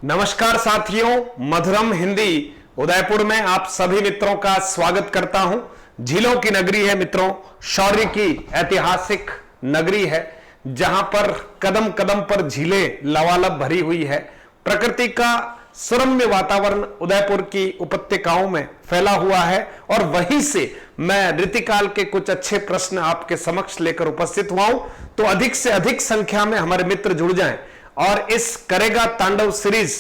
नमस्कार साथियों, मधुरम हिंदी उदयपुर में आप सभी मित्रों का स्वागत करता हूं। झीलों की नगरी है मित्रों, शौर्य की ऐतिहासिक नगरी है, जहां पर कदम कदम पर झीलें लबालब भरी हुई है। प्रकृति का सुरम्य वातावरण उदयपुर की उपत्यकाओं में फैला हुआ है और वहीं से मैं ऋतुकाल के कुछ अच्छे प्रश्न आपके समक्ष लेकर उपस्थित हुआ हूं। तो अधिक से अधिक संख्या में हमारे मित्र जुड़ जाएं और इस करेगा तांडव सीरीज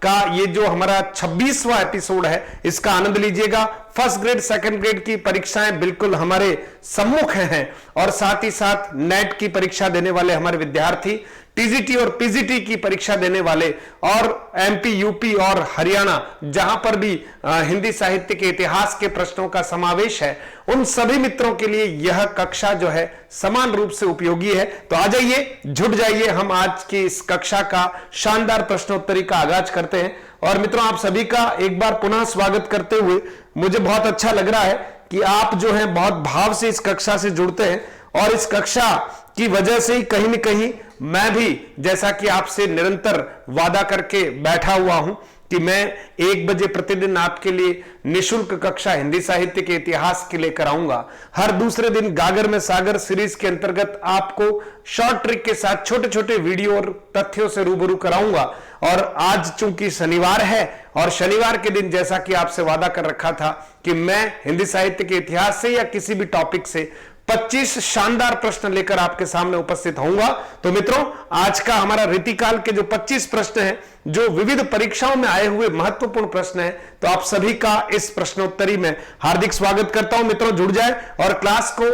का ये जो हमारा 26वां एपिसोड है, इसका आनंद लीजिएगा। फर्स्ट ग्रेड सेकंड ग्रेड की परीक्षाएं बिल्कुल हमारे सम्मुख हैं और साथ ही साथ नेट की परीक्षा देने वाले हमारे विद्यार्थी, टीजीटी और पीजीटी की परीक्षा देने वाले और एमपी, यूपी और हरियाणा जहां पर भी हिंदी साहित्य के इतिहास के प्रश्नों का समावेश है, उन सभी मित्रों के लिए यह कक्षा जो है समान रूप से उपयोगी है। तो आ जाइए, जुट जाइए, हम आज की इस कक्षा का शानदार प्रश्नोत्तरी का आगाज करते हैं। और मित्रों, आप सभी का एक बार पुनः स्वागत करते हुए मुझे बहुत अच्छा लग रहा है कि आप जो है बहुत भाव से इस कक्षा से जुड़ते हैं और इस कक्षा की वजह से ही कहीं न कहीं मैं भी, जैसा कि आपसे निरंतर वादा करके बैठा हुआ हूं कि मैं 1 बजे प्रतिदिन आपके लिए निशुल्क कक्षा हिंदी साहित्य के इतिहास के लेकर आऊंगा। हर दूसरे दिन गागर में सागर सीरीज के अंतर्गत आपको शॉर्ट ट्रिक के साथ छोटे छोटे वीडियो और तथ्यों से रूबरू कराऊंगा। और आज चूंकि शनिवार है और शनिवार के दिन जैसा कि आपसे वादा कर रखा था कि मैं हिंदी साहित्य के इतिहास से या किसी भी टॉपिक से 25 शानदार प्रश्न लेकर आपके सामने उपस्थित होऊंगा। तो मित्रों, आज का हमारा रीतिकाल के जो 25 प्रश्न हैं, जो विविध परीक्षाओं में आए हुए महत्वपूर्ण प्रश्न हैं, तो आप सभी का इस प्रश्नोत्तरी में हार्दिक स्वागत करता हूं। मित्रों, जुड़ जाए और क्लास को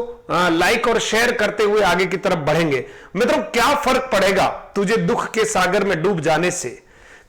लाइक और शेयर करते हुए आगे की तरफ बढ़ेंगे। मित्रों, क्या फर्क पड़ेगा तुझे दुख के सागर में डूब जाने से?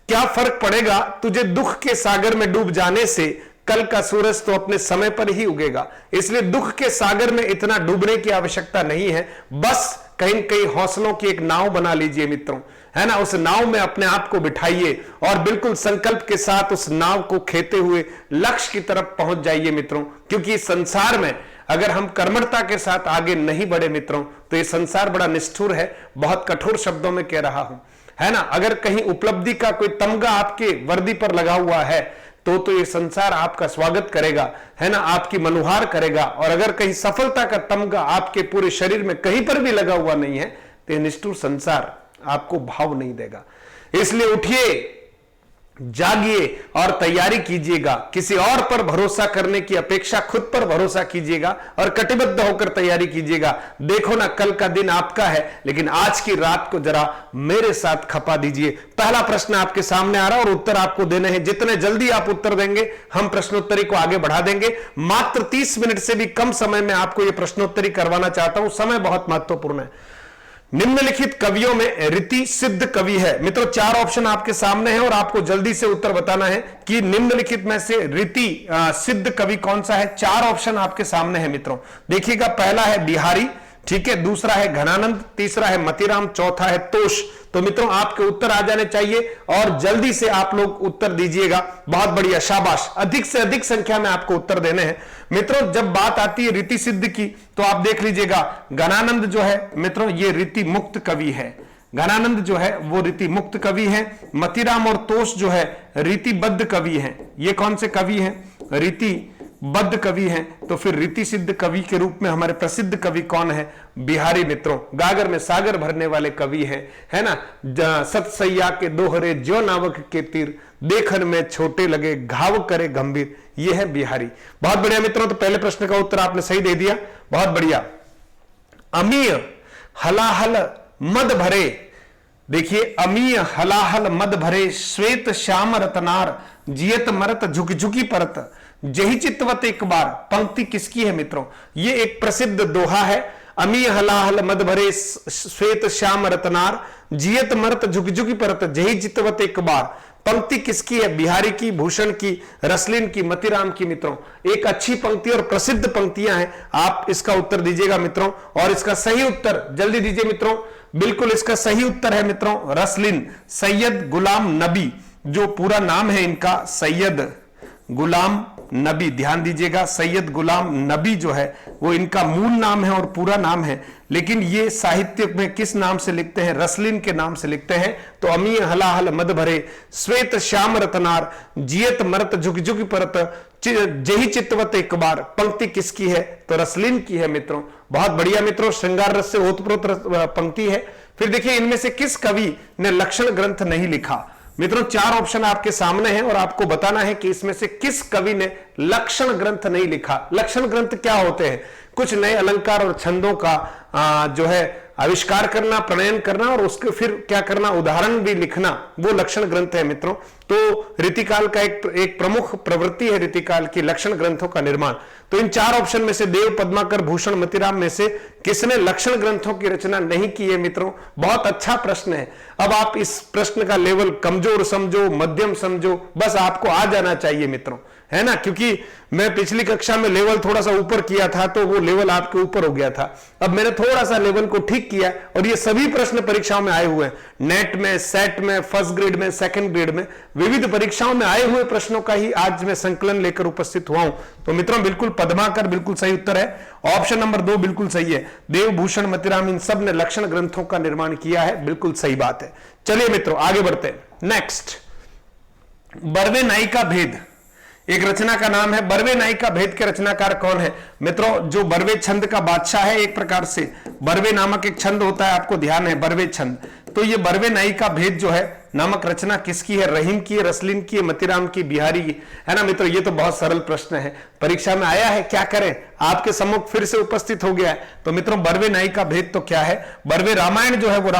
क्या फर्क पड़ेगा तुझे दुख के सागर में डूब जाने से? कल का सूरज तो अपने समय पर ही उगेगा, इसलिए दुख के सागर में इतना डूबने की आवश्यकता नहीं है। बस कहीं कहीं हौसलों की एक नाव बना लीजिए मित्रों, है ना। उस नाव में अपने आप को बिठाइए और बिल्कुल संकल्प के साथ उस नाव को खेते हुए लक्ष्य की तरफ पहुंच जाइए मित्रों। क्योंकि इस संसार में अगर हम कर्मठता के साथ आगे नहीं बढ़े मित्रों, तो ये संसार बड़ा निष्ठुर है। बहुत कठोर शब्दों में कह रहा हूं, है ना। अगर कहीं उपलब्धि का कोई तमगा आपके वर्दी पर लगा हुआ है तो ये संसार आपका स्वागत करेगा, है ना, आपकी मनुहार करेगा। और अगर कहीं सफलता का तमगा आपके पूरे शरीर में कहीं पर भी लगा हुआ नहीं है, तो ये निष्ठुर संसार आपको भाव नहीं देगा। इसलिए उठिए, जागिए और तैयारी कीजिएगा। किसी और पर भरोसा करने की अपेक्षा खुद पर भरोसा कीजिएगा और कटिबद्ध होकर तैयारी कीजिएगा। देखो ना, कल का दिन आपका है, लेकिन आज की रात को जरा मेरे साथ खपा दीजिए। पहला प्रश्न आपके सामने आ रहा है और उत्तर आपको देने हैं। जितने जल्दी आप उत्तर देंगे, हम प्रश्नोत्तरी को आगे बढ़ा देंगे। मात्र 30 मिनट से भी कम समय में आपको यह प्रश्नोत्तरी करवाना चाहता हूं। समय बहुत महत्वपूर्ण है। निम्नलिखित कवियों में रीति सिद्ध कवि है। मित्रों, 4 ऑप्शन आपके सामने हैं और आपको जल्दी से उत्तर बताना है कि निम्नलिखित में से रीति सिद्ध कवि कौन सा है। 4 ऑप्शन आपके सामने हैं मित्रों। देखिएगा, पहला है बिहारी, ठीक है, दूसरा है घनानंद, तीसरा है मतीराम, चौथा है तोष। तो मित्रों, आपके उत्तर आ जाने चाहिए और जल्दी से आप लोग उत्तर दीजिएगा। बहुत बढ़िया, शाबाश। अधिक से अधिक संख्या में आपको उत्तर देने हैं मित्रों। जब बात आती है रीति सिद्ध की, तो आप देख लीजिएगा, घनानंद जो है मित्रों, ये रीति मुक्त कवि है। घनानंद जो है वो रीति मुक्त कवि है। मतीराम और तोष जो है रीतिबद्ध कवि हैं। ये कौन से कवि हैं? रीति बद्ध कवि हैं। तो फिर रीति सिद्ध कवि के रूप में हमारे प्रसिद्ध कवि कौन है? बिहारी मित्रों। गागर में सागर भरने वाले कवि हैं, है ना। सतसैया के दोहरे ज्यो नावक के तीर, देखन में छोटे लगे घाव करे गंभीर। ये है बिहारी। बहुत बढ़िया मित्रों, तो पहले प्रश्न का उत्तर आपने सही दे दिया, बहुत बढ़िया। अमीय हलाहल मद भरे, देखिए, अमीय हलाहल मद भरे, श्वेत श्याम रतनार, जियत मरत झुक झुकी परत, जही चितवत एक बार। पंक्ति किसकी है मित्रों? ये एक प्रसिद्ध दोहा है। अमी हलाहल मद भरे, श्वेत श्याम रतनार, जियत मरत झुक झुकी परत, जही चितवत एक बार। पंक्ति किसकी है? बिहारी की, भूषण की, रसलिन की, मतीराम की। मित्रों, एक अच्छी पंक्ति और प्रसिद्ध पंक्तियां हैं। आप इसका उत्तर दीजिएगा मित्रों। और इसका सही उत्तर जल्दी दीजिए मित्रों। बिल्कुल इसका सही उत्तर है मित्रों रसलिन, सैयद गुलाम नबी। जो पूरा नाम है इनका, सैयद गुलाम नबी, ध्यान दीजिएगा सैयद गुलाम नबी जो है वो इनका मूल नाम है और पूरा नाम है, लेकिन ये साहित्य में किस नाम से लिखते हैं? रसलिन के नाम से लिखते हैं। तो अमी हलाहल मद भरे श्वेत श्याम रतनार जियत मरत झुक झुक परत जही चित्तवत एक बार, पंक्ति किसकी है? तो रसलिन की है मित्रों। बहुत बढ़िया मित्रों, श्रृंगार रस से ओतप्रोत पंक्ति है। फिर देखिए इनमें से किस कवि ने लक्षण ग्रंथ नहीं लिखा? मित्रों 4 ऑप्शन आपके सामने हैं और आपको बताना है कि इसमें से किस कवि ने लक्षण ग्रंथ नहीं लिखा। लक्षण ग्रंथ क्या होते हैं? कुछ नए अलंकार और छंदों का जो है आविष्कार करना, प्रणयन करना और उसके फिर क्या करना, उदाहरण भी लिखना, वो लक्षण ग्रंथ है मित्रों। तो रीतिकाल का एक प्रमुख प्रवृत्ति है रीतिकाल की लक्षण ग्रंथों का निर्माण। तो इन 4 ऑप्शन में से देव, पद्माकर, भूषण, मतीराम में से किसने लक्षण ग्रंथों की रचना नहीं की है मित्रों? बहुत अच्छा प्रश्न है। अब आप इस प्रश्न का लेवल कमजोर समझो, मध्यम समझो, बस आपको आ जाना चाहिए मित्रों, है ना, क्योंकि मैं पिछली कक्षा में लेवल थोड़ा सा ऊपर किया था तो वो लेवल आपके ऊपर हो गया था। अब मैंने थोड़ा सा लेवल को ठीक किया और ये सभी प्रश्न परीक्षाओं में आए हुए हैं, नेट में, सेट में, फर्स्ट ग्रेड में, सेकंड ग्रेड में, विविध परीक्षाओं में आए हुए प्रश्नों का ही आज मैं संकलन लेकर उपस्थित हुआ हूं। तो मित्रों बिल्कुल पद्माकर बिल्कुल सही उत्तर है, ऑप्शन नंबर 2 बिल्कुल सही है। देव, भूषण, मतीराम इन सब ने लक्षण ग्रंथों का निर्माण किया है, बिल्कुल सही बात है। चलिए मित्रों आगे बढ़ते हैं। नेक्स्ट, बरवे नाई का भेद, एक रचना का नाम है। बरवे नाई का भेद के रचनाकार कौन है मित्रों? जो बरवे छंद का बादशाह है, एक प्रकार से बरवे नामक एक छंद होता है, आपको ध्यान है बरवे छंद। तो ये बरवे नाई का भेद जो है नामक रचना किसकी है? रहीम की है, रसलिन की है, मतीराम की, बिहारी की, है ना मित्रों। ये तो बहुत सरल प्रश्न है, परीक्षा में आया है, क्या करें, आपके सम्मुख फिर से उपस्थित हो गया है। तो मित्रों बरवे नाई का भेद तो क्या है? बरवे रामायण जो है वो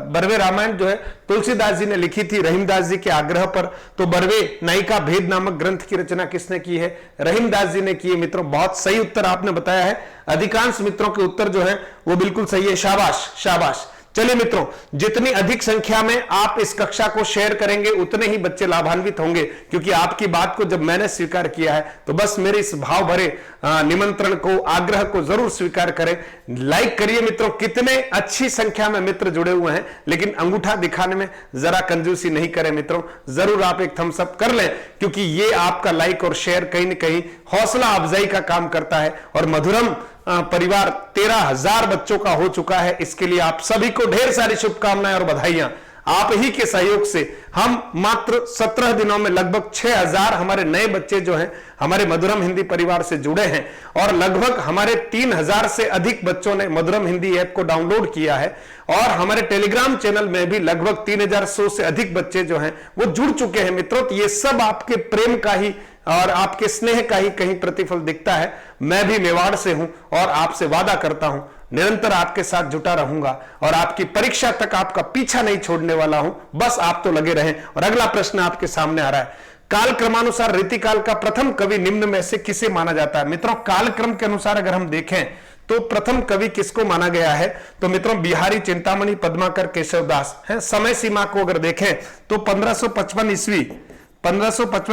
बरवे रामायण जो है तुलसीदास जी ने लिखी थी रहीमदास जी के आग्रह पर। तो बरवे नाई का भेद नामक ग्रंथ की रचना किसने की है? रहीमदास जी ने की है मित्रों। बहुत सही उत्तर आपने बताया है, अधिकांश मित्रों के उत्तर जो है वो बिल्कुल सही है, शाबाश शाबाश। चलिए मित्रों, जितनी अधिक संख्या में आप इस कक्षा को शेयर करेंगे उतने ही बच्चे लाभान्वित होंगे, क्योंकि आपकी बात को जब मैंने स्वीकार किया है तो बस मेरे इस भाव भरे निमंत्रण को, आग्रह को जरूर स्वीकार करें। लाइक करिए मित्रों, कितने अच्छी संख्या में मित्र जुड़े हुए हैं, लेकिन अंगूठा दिखाने में जरा कंजूसी नहीं करें मित्रों, जरूर आप एक थम्स अप कर लें, क्योंकि ये आपका लाइक और शेयर कहीं ना कहीं हौसला अफजाई का काम करता है। और मधुरम परिवार 13,000 बच्चों का हो चुका है, इसके लिए आप सभी को ढेर सारी शुभकामनाएं और बधाइयां। आप ही के सहयोग से हम मात्र 17 दिनों में लगभग 6,000 हमारे नए बच्चे जो हैं हमारे मधुरम हिंदी परिवार से जुड़े हैं, और लगभग हमारे 3,000 से अधिक बच्चों ने मधुरम हिंदी ऐप को डाउनलोड किया है, और हमारे टेलीग्राम चैनल में भी लगभग 3,100 से अधिक बच्चे जो हैं वो जुड़ चुके हैं मित्रों। तो ये सब आपके प्रेम का ही और आपके स्नेह का ही कहीं प्रतिफल दिखता है। मैं भी मेवाड़ से हूं और आपसे वादा करता हूं निरंतर आपके साथ जुटा रहूंगा और आपकी परीक्षा तक आपका पीछा नहीं छोड़ने वाला हूं, बस आप तो लगे रहें। और अगला प्रश्न आपके सामने आ रहा है, काल क्रमानुसार रीतिकाल का प्रथम कवि निम्न में से किसे माना जाता है? मित्रों काल क्रम के अनुसार अगर हम देखें तो प्रथम कवि किसको माना गया है? तो मित्रों बिहारी, चिंतामणि, पद्माकर, केशवदास है। समय सीमा को अगर देखें तो 1555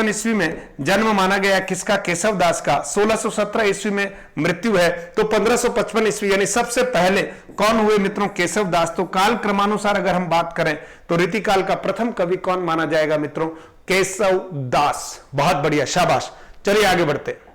ईस्वी में जन्म माना गया किसका? केशवदास का। 1617 ईस्वी में मृत्यु है, तो 1555 ईस्वी यानी सबसे पहले कौन हुए मित्रों? केशवदास। तो काल क्रमानुसार अगर हम बात करें तो रीतिकाल का प्रथम कवि कौन माना जाएगा मित्रों? केशवदास। बहुत बढ़िया, शाबाश। चलिए आगे बढ़ते।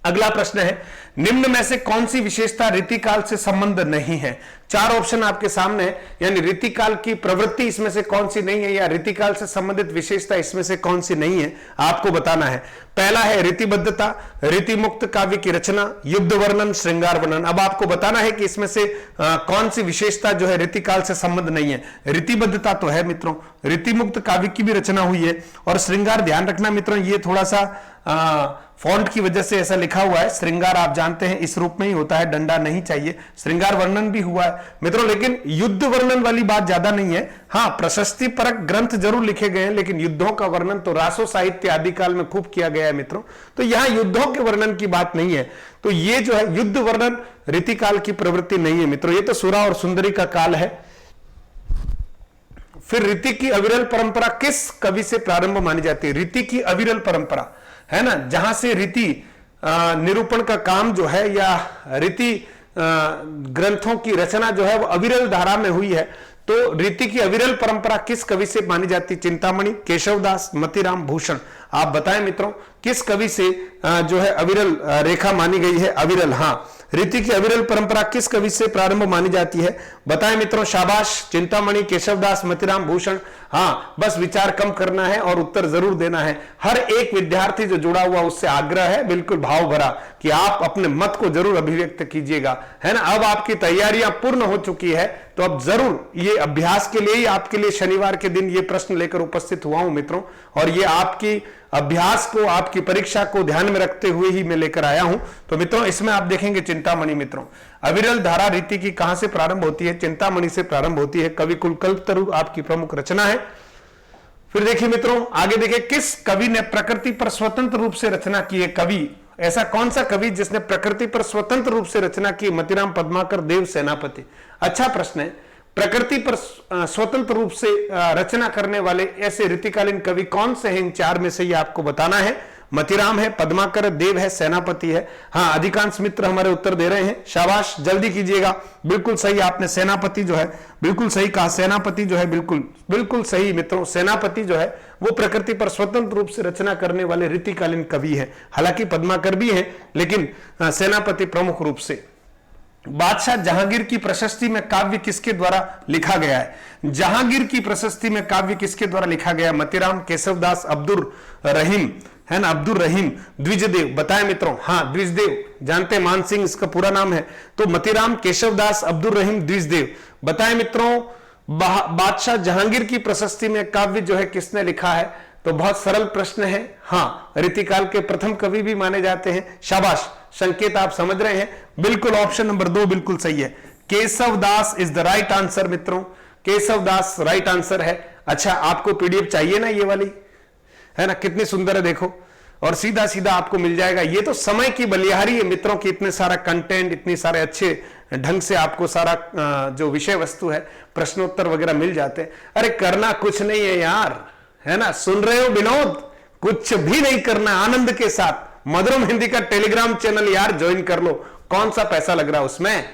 अगला प्रश्न है, निम्न में से कौन सी विशेषता रीतिकाल से संबंध नहीं है? 4 ऑप्शन आपके सामने है, यानी रीतिकाल की प्रवृत्ति इसमें से कौन सी नहीं है या रीतिकाल से संबंधित विशेषता इसमें से कौन सी नहीं है, आपको बताना है। पहला है रीतिबद्धता, रीतिमुक्त काव्य की रचना, युद्ध वर्णन, श्रृंगार वर्णन। अब आपको बताना है कि इसमें से कौन सी विशेषता जो है रीतिकाल से संबंध नहीं है। रीतिबद्धता तो है मित्रों, रीतिमुक्त काव्य की भी रचना हुई है, और श्रृंगार ध्यान रखना मित्रों ये थोड़ा सा फॉन्ट की वजह से ऐसा लिखा हुआ है। श्रृंगार आप जानते हैं इस रूप में ही होता है, डंडा नहीं चाहिए। श्रृंगार वर्णन भी हुआ है मित्रों, लेकिन युद्ध वर्णन वाली बात ज्यादा नहीं है। हाँ, प्रशस्ति परक ग्रंथ जरूर लिखे गए हैं, लेकिन युद्धों का वर्णन तो रासो साहित्य आदिकाल में खूब किया गया है मित्रों। तो यहां युद्धों के वर्णन की बात नहीं है। तो ये जो है युद्ध वर्णन रीतिकाल की प्रवृत्ति नहीं है मित्रों, ये तो सुरा और सुंदरी का काल है। फिर रीति की अविरल परंपरा किस कवि से प्रारंभ मानी जाती है? रीति की अविरल परंपरा है ना, जहां से रीति निरूपण का काम जो है या रीति ग्रंथों की रचना जो है वो अविरल धारा में हुई है। तो रीति की अविरल परंपरा किस कवि से मानी जाती? चिंतामणि, केशवदास, मतीराम, भूषण। आप बताएं मित्रों। किस कवि से जो है अविरल रेखा मानी गई है? अविरल, हाँ, रीति की अविरल परंपरा किस कवि से प्रारंभ मानी जाती है? बताएं मित्रों, शाबाश। चिंतामणि, केशवदास, मतीराम, भूषण। हाँ, बस विचार कम करना है और उत्तर जरूर देना है। हर एक विद्यार्थी जो जुड़ा हुआ उससे आग्रह है, बिल्कुल भाव भरा, कि आप अपने मत को जरूर अभिव्यक्त कीजिएगा, है ना। अब आपकी तैयारियां पूर्ण हो चुकी है, तो अब जरूर ये अभ्यास के लिए ही आपके लिए शनिवार के दिन ये प्रश्न लेकर उपस्थित हुआ हूं मित्रों, और ये आपकी अभ्यास को, आपकी परीक्षा को ध्यान में रखते हुए ही मैं लेकर आया हूं। तो मित्रों, इसमें आप देखेंगे चिंतामणि मित्रों, अविरल धारा रीति की कहां से प्रारंभ होती है? चिंतामणि से प्रारंभ होती है। कवि कुल कल्पतरु आपकी प्रमुख रचना है। फिर देखिए मित्रों, आगे देखिए, किस कवि ने प्रकृति पर स्वतंत्र रूप से रचना की है? कवि, ऐसा कौन सा कवि जिसने प्रकृति पर स्वतंत्र रूप से रचना की? मतीराम, पद्माकर, देव, सेनापति। अच्छा प्रश्न है। प्रकृति पर स्वतंत्र रूप से रचना करने वाले ऐसे रीतिकालीन कवि कौन से हैं? इन चार में से ये आपको बताना है। मतीराम है, पद्माकर, देव है, सेनापति है। हाँ, अधिकांश मित्र हमारे उत्तर दे रहे हैं, शाबाश, जल्दी कीजिएगा। बिल्कुल सही आपने, सेनापति जो है बिल्कुल सही कहा। सेनापति जो है बिल्कुल सही मित्रों, सेनापति जो है वो प्रकृति पर स्वतंत्र रूप से रचना करने वाले रीतिकालीन कवि है। हालांकि पद्माकर भी है, लेकिन सेनापति प्रमुख रूप से। बादशाह जहांगीर की प्रशस्ति में काव्य किसके द्वारा लिखा गया है? जहांगीर की प्रशस्ति में काव्य किसके द्वारा लिखा गया? मतीराम, केशवदास, अब्दुल रहीम, है ना, अब्दुल रहीम, द्विजदेव। बताएं मित्रों, हाँ, द्विजदेव जानते हैं, मान सिंह इसका पूरा नाम है। तो मतीराम, केशवदास, अब्दुल रहीम, द्विजदेव। बताएं मित्रों, बादशाह जहांगीर की प्रशस्ति में काव्य जो है किसने लिखा है? तो बहुत सरल प्रश्न है। हाँ, रीतिकाल के प्रथम कवि भी माने जाते हैं। शाबाश, संकेत आप समझ रहे हैं। बिल्कुल ऑप्शन नंबर 2 बिल्कुल सही है। Keshavdas is the right answer मित्रों, केशवदास राइट आंसर है। अच्छा, आपको पीडीएफ चाहिए ना ये वाली, है ना, कितनी सुंदर है देखो, और सीधा सीधा आपको मिल जाएगा। ये तो समय की बलिहारी है मित्रों की, इतने सारा कंटेंट, इतनी सारे अच्छे ढंग से आपको सारा जो विषय वस्तु है, प्रश्नोत्तर वगैरह मिल जाते हैं। अरे करना कुछ नहीं है यार, है ना, सुन रहे हो विनोद, कुछ भी नहीं करना, आनंद के साथ मधुरम हिंदी का टेलीग्राम चैनल यार ज्वाइन कर लो। कौन सा पैसा लग रहा है उसमें,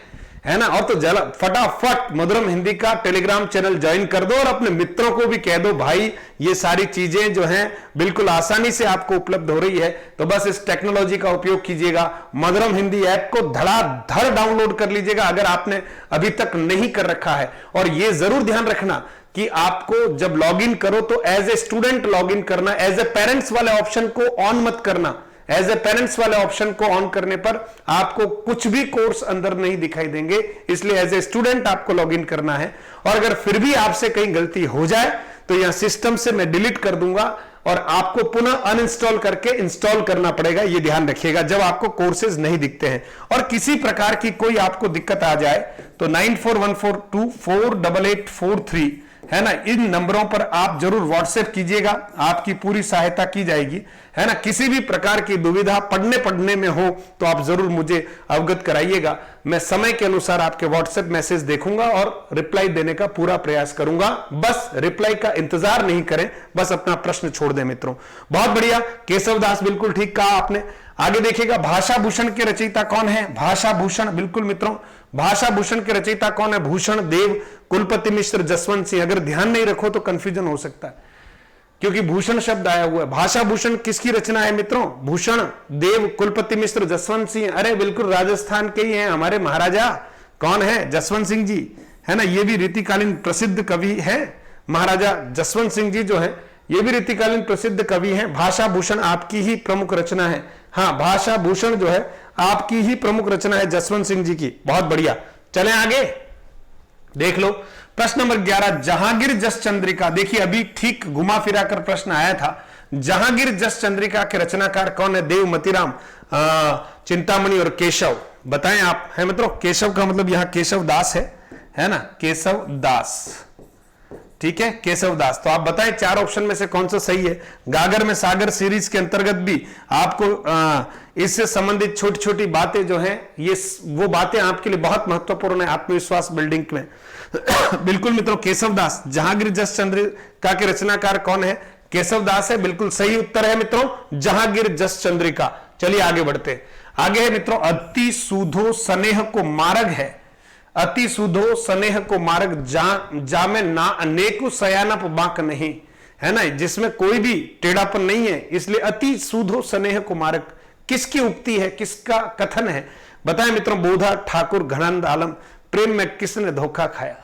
है ना। और तो जला फटाफट मधुरम हिंदी का टेलीग्राम चैनल ज्वाइन कर दो और अपने मित्रों को भी कह दो, भाई ये सारी चीजें जो हैं बिल्कुल आसानी से आपको उपलब्ध हो रही है। तो बस इस टेक्नोलॉजी का उपयोग कीजिएगा। मधुरम हिंदी ऐप को धड़ाधड़ डाउनलोड कर लीजिएगा अगर आपने अभी तक नहीं कर रखा है। और ये जरूर ध्यान रखना कि आपको जब लॉगिन करो तो एज ए स्टूडेंट लॉगिन करना, एज ए पेरेंट्स वाले ऑप्शन को ऑन मत करना। एज ए पेरेंट्स वाले ऑप्शन को ऑन करने पर आपको कुछ भी कोर्स अंदर नहीं दिखाई देंगे, इसलिए एज ए स्टूडेंट आपको लॉगिन करना है। और अगर फिर भी आपसे कहीं गलती हो जाए तो यहां सिस्टम से मैं डिलीट कर दूंगा और आपको पुनः अनइंस्टॉल करके इंस्टॉल करना पड़ेगा। यह ध्यान रखिएगा जब आपको कोर्सेज नहीं दिखते हैं। और किसी प्रकार की कोई आपको दिक्कत आ जाए तो 9414248843 है ना, इन नंबरों पर आप जरूर व्हाट्सएप कीजिएगा, आपकी पूरी सहायता की जाएगी, है ना। किसी भी प्रकार की दुविधा पढ़ने में हो तो आप जरूर मुझे अवगत कराइएगा। मैं समय के अनुसार आपके व्हाट्सएप मैसेज देखूंगा और रिप्लाई देने का पूरा प्रयास करूंगा। बस रिप्लाई का इंतजार नहीं करें, बस अपना प्रश्न छोड़ दें मित्रों। बहुत बढ़िया, केशवदास बिल्कुल ठीक कहा आपने। आगे देखिएगा, भाषा भूषण के रचयिता कौन है? भाषा भूषण, बिल्कुल मित्रों, भाषा भूषण के रचयिता कौन है? भूषण देव, कुलपति मिश्र, जसवंत सिंह। अगर ध्यान नहीं रखो तो कंफ्यूजन हो सकता है क्योंकि भूषण शब्द आया हुआ है। भाषा भूषण किसकी रचना है मित्रों? भूषण देव, कुलपति मिश्र, जसवंत सिंह। अरे बिल्कुल राजस्थान के ही हैं हमारे महाराजा। कौन है? जसवंत सिंह जी, है ना। ये भी रीतिकालीन प्रसिद्ध कवि है। महाराजा जसवंत सिंह जी जो है ये भी रीतिकालीन प्रसिद्ध कवि हैं। भाषा भूषण आपकी ही प्रमुख रचना है। हाँ, भाषा भूषण जो है आपकी ही प्रमुख रचना है जसवंत सिंह जी की। बहुत बढ़िया, चलें आगे देख लो। प्रश्न नंबर 11, जहांगीर जस चंद्रिका। देखिए अभी ठीक घुमा फिरा कर प्रश्न आया था। जहांगीर जस चंद्रिका के रचनाकार कौन है? देव, मतीराम, चिंतामणि और केशव। बताएं आप, है मित्रों। केशव का मतलब यहां केशव दास है ना, केशव दास, ठीक है, केशव दास। तो आप बताएं चार ऑप्शन में से कौन सा सही है। गागर में सागर सीरीज के अंतर्गत भी आपको इससे संबंधित छोटी छोटी बातें जो हैं, ये वो बातें आपके लिए बहुत महत्वपूर्ण है आत्मविश्वास बिल्डिंग में। बिल्कुल मित्रों, केशव दास। जहांगीर जस चंद्रिका के रचनाकार कौन है? केशव दास है, बिल्कुल सही उत्तर है मित्रों, जहांगीर जस चंद्रिका। चलिए आगे बढ़ते। आगे है मित्रों, अति सूधो स्नेह को मार्ग है। अति सुधो स्नेह को मार्ग जा में ना अनेकु सयानप बांक नहीं। है ना, जिसमें कोई भी टेढ़ापन नहीं है, इसलिए अति सूधो स्नेह कुमारक। किसकी उक्ति है, किसका कथन है, बताएं मित्रों। बोधा, ठाकुर, घनानंद आलम। प्रेम में किसने धोखा खाया,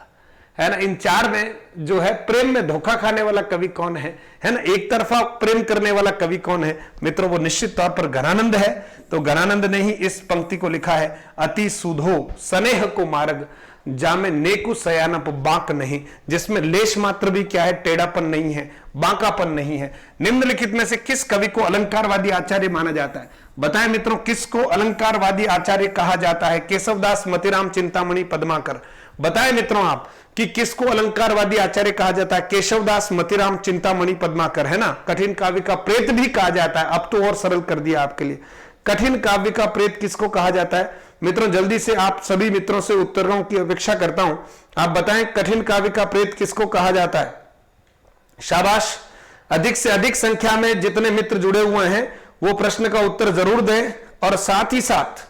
है ना। इन चार में जो है प्रेम में धोखा खाने वाला कवि कौन है ना, एक तरफा प्रेम करने वाला कवि कौन है मित्रों, वो निश्चित तौर पर घनानंद है। तो घनानंद ने ही इस पंक्ति को लिखा है, अति सुधो स्नेह को मार्ग जामे नेकु सयानप बांक नहीं, जिसमें लेश मात्र भी क्या है, टेढ़ापन नहीं है, बांकापन नहीं है। निम्नलिखित में से किस कवि को अलंकारवादी आचार्य माना जाता है, बताएं मित्रों, किसको अलंकारवादी आचार्य कहा जाता है। केशवदास, मतिराम, चिंतामणि, पद्माकर। बताएं मित्रों आप कि किसको अलंकारवादी आचार्य कहा जाता है। केशवदास, मतिराम, चिंतामणि, पद्माकर, है ना। कठिन काव्य का प्रेत भी कहा जाता है। अब तो और सरल कर दिया आपके लिए, कठिन काव्य का प्रेत किसको कहा जाता है मित्रों। जल्दी से आप सभी मित्रों से उत्तरों की अपेक्षा करता हूं, आप बताएं कठिन काव्य का प्रेत किसको कहा जाता है। शाबाश, अधिक से अधिक संख्या में जितने मित्र जुड़े हुए हैं वो प्रश्न का उत्तर जरूर दें, और साथ ही साथ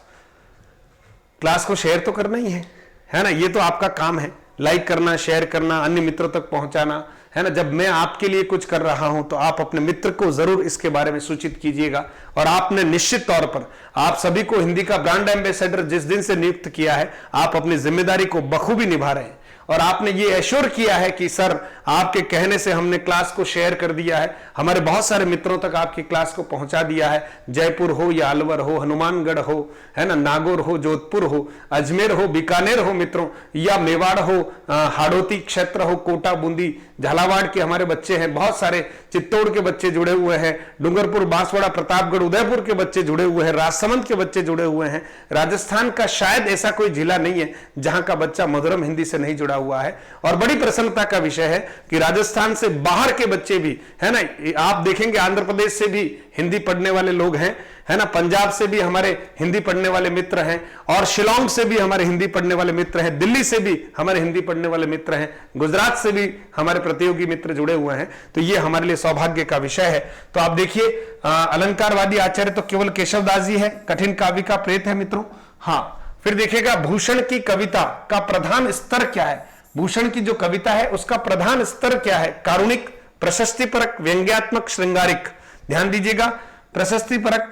क्लास को शेयर तो करना ही है ना। ये तो आपका काम है, लाइक करना, शेयर करना, अन्य मित्रों तक पहुंचाना, है ना। जब मैं आपके लिए कुछ कर रहा हूं तो आप अपने मित्र को जरूर इसके बारे में सूचित कीजिएगा। और आपने निश्चित तौर पर आप सभी को हिंदी का ब्रांड एम्बेसडर जिस दिन से नियुक्त किया है, आप अपनी जिम्मेदारी को बखूबी निभा रहे हैं। और आपने ये एश्योर किया है कि सर आपके कहने से हमने क्लास को शेयर कर दिया है, हमारे बहुत सारे मित्रों तक आपकी क्लास को पहुंचा दिया है। जयपुर हो या अलवर हो, हनुमानगढ़ हो, है ना, नागौर हो, जोधपुर हो, अजमेर हो, बीकानेर हो मित्रों, या मेवाड़ हो, हाड़ौती क्षेत्र हो, कोटा, बूंदी, झालावाड़ के हमारे बच्चे हैं, बहुत सारे चित्तौड़ के बच्चे जुड़े हुए हैं, डूंगरपुर, बांसवाड़ा, प्रतापगढ़, उदयपुर के बच्चे जुड़े हुए हैं, राजसमंद के बच्चे जुड़े हुए हैं। राजस्थान का शायद ऐसा कोई जिला नहीं है जहां का बच्चा मधुरम हिंदी से नहीं जुड़ा हुआ है। और बड़ी प्रसन्नता का विषय है कि राजस्थान से बाहर के बच्चे भी, है ना, आप देखेंगे आंध्र प्रदेश से भी हिंदी पढ़ने वाले लोग हैं, है ना, पंजाब से भी हमारे हिंदी पढ़ने वाले मित्र हैं, और शिलोंग से भी हमारे हिंदी पढ़ने वाले मित्र हैं, दिल्ली से भी हमारे हिंदी पढ़ने वाले मित्र हैं, गुजरात से भी हमारे प्रतियोगी मित्र जुड़े हुए हैं। तो ये हमारे लिए सौभाग्य का विषय है। तो आप देखिए, अलंकारवादी आचार्य तो केवल केशवदास जी है, कठिन काव्य का प्रेत है मित्रों। हाँ, फिर देखिएगा भूषण की कविता का प्रधान स्तर क्या है। भूषण की जो कविता है उसका प्रधान स्तर क्या है, कारुणिक, प्रशस्तिपरक, व्यंग्यात्मक, श्रृंगारिक। ध्यान दीजिएगा, प्रशस्तिपरक,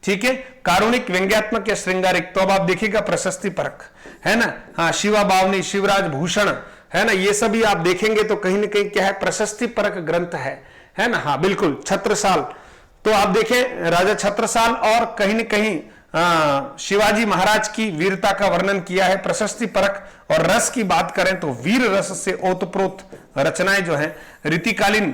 ठीक है, कारुणिक, व्यंग्यात्मक या श्रृंगारिक। तो अब आप देखिएगा प्रशस्तिपरक, है ना। हाँ, शिवा बावनी, शिवराज भूषण, है ना, ये सभी आप देखेंगे तो कहीं ना कहीं क्या है, प्रशस्तिपरक ग्रंथ है ना। हाँ बिल्कुल, छत्रसाल, तो आप देखें राजा छत्रसाल, और कहीं ना कहीं शिवाजी महाराज की वीरता का वर्णन किया है, प्रशस्ति परक। और रस की बात करें तो वीर रस से ओतप्रोत रचनाएं जो हैं, रीतिकालीन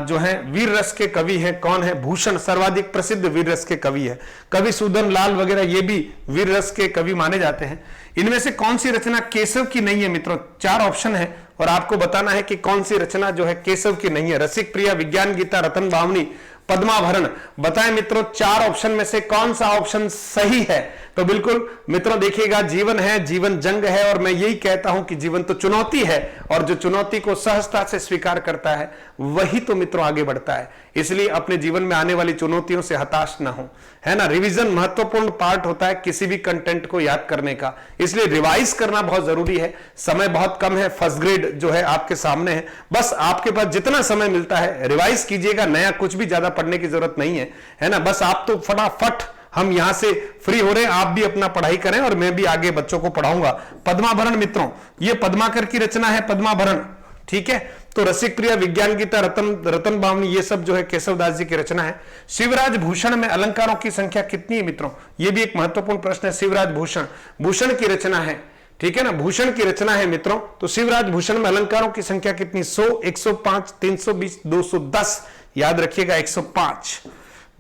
जो हैं वीर रस के कवि हैं, कौन है, भूषण सर्वाधिक प्रसिद्ध वीर रस के कवि है। कवि सूदन लाल वगैरह ये भी वीर रस के कवि माने जाते हैं। इनमें से कौन सी रचना केशव की नहीं है मित्रों, 4 ऑप्शन है और आपको बताना है कि कौन सी रचना जो है केशव की नहीं है। रसिक प्रिया, विज्ञान गीता, रतन भावनी, पद्माभरण। बताएं मित्रों 4 ऑप्शन में से कौन सा ऑप्शन सही है। तो बिल्कुल मित्रों देखिएगा, जीवन है, जीवन जंग है, और मैं यही कहता हूं कि जीवन तो चुनौती है, और जो चुनौती को सहजता से स्वीकार करता है वही तो मित्रों आगे बढ़ता है। इसलिए अपने जीवन में आने वाली चुनौतियों से हताश ना हो, है ना। रिवीजन महत्वपूर्ण पार्ट होता है किसी भी कंटेंट को याद करने का, इसलिए रिवाइज करना बहुत जरूरी है। समय बहुत कम है, फर्स्ट ग्रेड जो है आपके सामने है, बस आपके पास जितना समय मिलता है रिवाइज कीजिएगा। नया कुछ भी ज्यादा पढ़ने की जरूरत नहीं है ना। बस आप तो फटाफट, हम यहां से फ्री हो रहे हैं, आप भी अपना पढ़ाई करें और मैं भी आगे बच्चों को पढ़ाऊंगा। पद्माभरण मित्रों, ये पद्माकर की रचना है, पद्माभरण, ठीक है। तो रसिक प्रिया, विज्ञान गीता, रतन भावनी, ये सब जो है केशवदास जी की रचना है। शिवराज भूषण में अलंकारों की संख्या कितनी है मित्रों, ये भी एक महत्वपूर्ण प्रश्न है। शिवराज भूषण, भूषण की रचना है, ठीक है ना, भूषण की रचना है मित्रों। तो शिवराज भूषण में अलंकारों की संख्या कितनी, 100, 105, 320, 210। याद रखिएगा 105,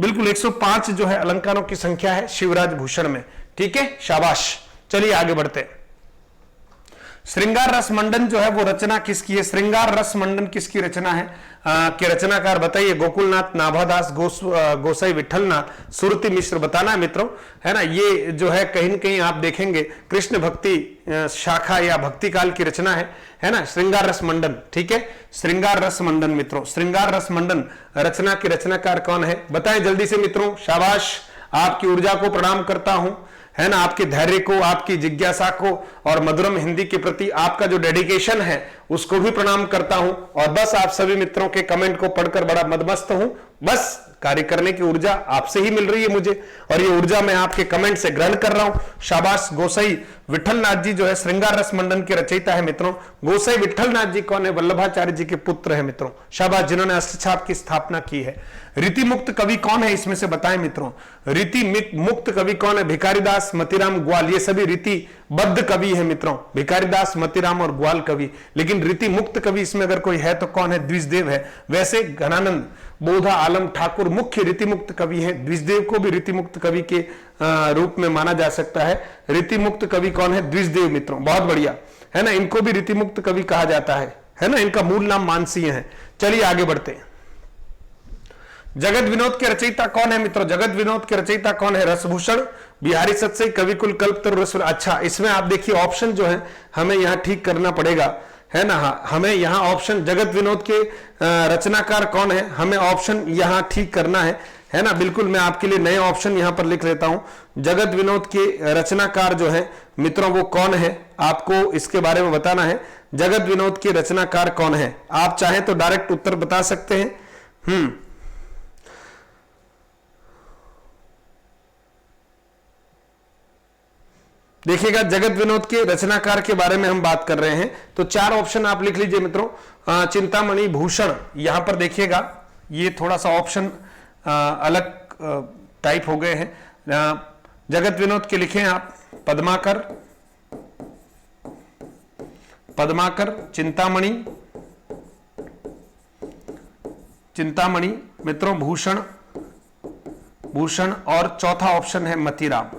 बिल्कुल 105 जो है अलंकारों की संख्या है शिवराज भूषण में, ठीक है, शाबाश। चलिए आगे बढ़ते हैं। श्रृंगार रस मंडन जो है वो रचना किसकी है, श्रृंगार रस मंडन किसकी रचना है, के रचनाकार बताइए। गोकुलनाथ, नाभादास, गोसाई विठलनाथ, सुरति मिश्र, बताना है मित्रों, है ना। ये जो है कहीं न कहीं आप देखेंगे कृष्ण भक्ति शाखा या भक्ति काल की रचना है ना, श्रृंगार रस मंडन, ठीक है। श्रृंगार रस मंडन मित्रों, श्रृंगार रस मंडन रचना के रचनाकार कौन है, बताएं जल्दी से मित्रों। शाबाश, आपकी ऊर्जा को प्रणाम करता हूं, है ना, आपके धैर्य को, आपकी जिज्ञासा को, और मधुरम हिंदी के प्रति आपका जो डेडिकेशन है उसको भी प्रणाम करता हूं। और बस आप सभी मित्रों के कमेंट को पढ़कर बड़ा मदमस्त हूं। बस कार्य करने की ऊर्जा आपसे ही मिल रही है मुझे, और ये ऊर्जा मैं आपके कमेंट से ग्रहण कर रहा हूं। शाबाश। गोसाई विठलनाथ जी जो है श्रृंगार रस मंडन के रचयिता है मित्रों। गोसाई विठलनाथ जी कौन है? वल्लभाचार्य जी के पुत्र है मित्रों। शाबाश, जिन्होंने अष्टछाप की स्थापना की है। रीति मुक्त कवि कौन है इसमें से बताएं मित्रों। रीति मुक्त कवि कौन है? भिखारीदास, मतीराम, ग्वाल, ये सभी रीतिबद्ध कवि है मित्रों। भिखारीदास, मतीराम और ग्वाल कवि। लेकिन रीति मुक्त कवि इसमें अगर कोई है तो कौन है? द्विजदेव है। वैसे घनानंद, बोधा, आलम ठाकुर मुख्य रीतिमुक्त कवि है। द्विजदेव को भी रीतिमुक्त कवि के रूप में माना जा सकता है। रीतिमुक्त कवि कौन है? द्विजदेव मित्रों। बहुत बढ़िया है ना, इनको भी रीतिमुक्त कवि कहा जाता है ना। इनका मूल नाम मानसीय है। चलिए आगे बढ़ते हैं। जगत विनोद के रचयिता कौन है मित्रों? जगत विनोद के रचयिता कौन है? रसभूषण, बिहारी सत्सई, कविकुल, कल्पतरु, रस। अच्छा, इसमें आप देखिए ऑप्शन जो है हमें यहां ठीक करना पड़ेगा, है ना। हमें यहां ऑप्शन जगत विनोद के रचनाकार कौन है, हमें ऑप्शन यहां ठीक करना है ना। बिल्कुल, मैं आपके लिए नए ऑप्शन यहां पर लिख लेता हूं। जगत विनोद के रचनाकार जो है मित्रों वो कौन है, आपको इसके बारे में बताना है। जगत विनोद के रचनाकार कौन है? आप चाहें तो डायरेक्ट उत्तर बता सकते हैं। देखिएगा, जगत विनोद के रचनाकार के बारे में हम बात कर रहे हैं, तो चार ऑप्शन आप लिख लीजिए मित्रों। चिंतामणि, भूषण, यहां पर देखिएगा ये थोड़ा सा ऑप्शन अलग टाइप हो गए हैं। जगत विनोद के लिखें आप पद्माकर, पद्माकर, चिंतामणि, चिंतामणि मित्रों, भूषण, भूषण, और चौथा ऑप्शन है मतीराम।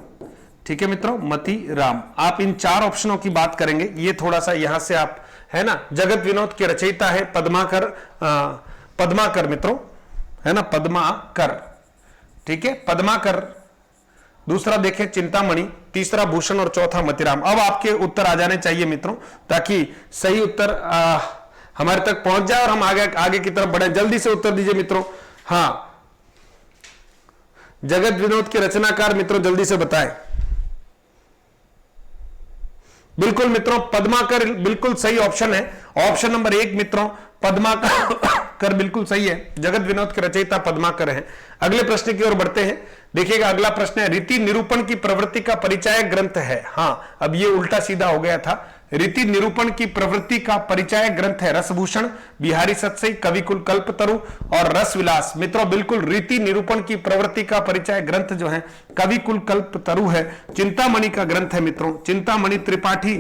ठीक है मित्रों, मती राम। आप इन चार ऑप्शनों की बात करेंगे। ये थोड़ा सा यहां से आप, है ना, जगत विनोद के रचयिता है पद्माकर, पद्माकर मित्रों, है ना, पद्माकर। ठीक है, पद्माकर। दूसरा देखें चिंतामणि, तीसरा भूषण और चौथा मतीराम। अब आपके उत्तर आ जाने चाहिए मित्रों, ताकि सही उत्तर हमारे तक पहुंच जाए और हम आगे की तरफ बढ़े। जल्दी से उत्तर दीजिए मित्रों। हाँ, जगत विनोद के रचनाकार मित्रों जल्दी से बताएं। बिल्कुल मित्रों, पद्माकर बिल्कुल सही ऑप्शन है। ऑप्शन नंबर 1 मित्रों, पद्माकर बिल्कुल सही है। जगत विनोद के रचयिता पद्माकर हैं। अगले प्रश्न की ओर बढ़ते हैं। देखिएगा, अगला प्रश्न है, रीति निरूपण की प्रवृत्ति का परिचय ग्रंथ है। हाँ, अब ये उल्टा सीधा हो गया था। रीति निरूपण की प्रवृत्ति का परिचय ग्रंथ है रसभूषण, बिहारी सत्सई, कविकुल, कल्पतरु और रसविलास। मित्रों बिल्कुल, रीति निरूपण की प्रवृत्ति का परिचय ग्रंथ जो है कविकुल, कल्पतरु है। चिंतामणि का ग्रंथ है मित्रों, चिंतामणि त्रिपाठी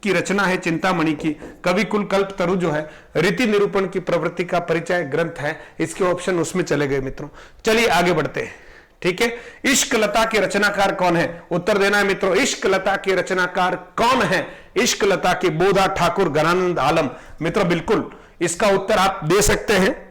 की रचना है चिंतामणि की। कविकुल, कल्पतरु जो है रीति निरूपण की प्रवृत्ति का परिचय ग्रंथ है। इसके ऑप्शन उसमें चले गए मित्रों। चलिए आगे बढ़ते हैं। ठीक है, इश्क लता के रचनाकार कौन है? उत्तर देना है मित्रों। इश्क लता के रचनाकार कौन है? इश्क लता के बोधा, ठाकुर, घनानंद, आलम। मित्रों बिल्कुल इसका उत्तर आप दे सकते हैं।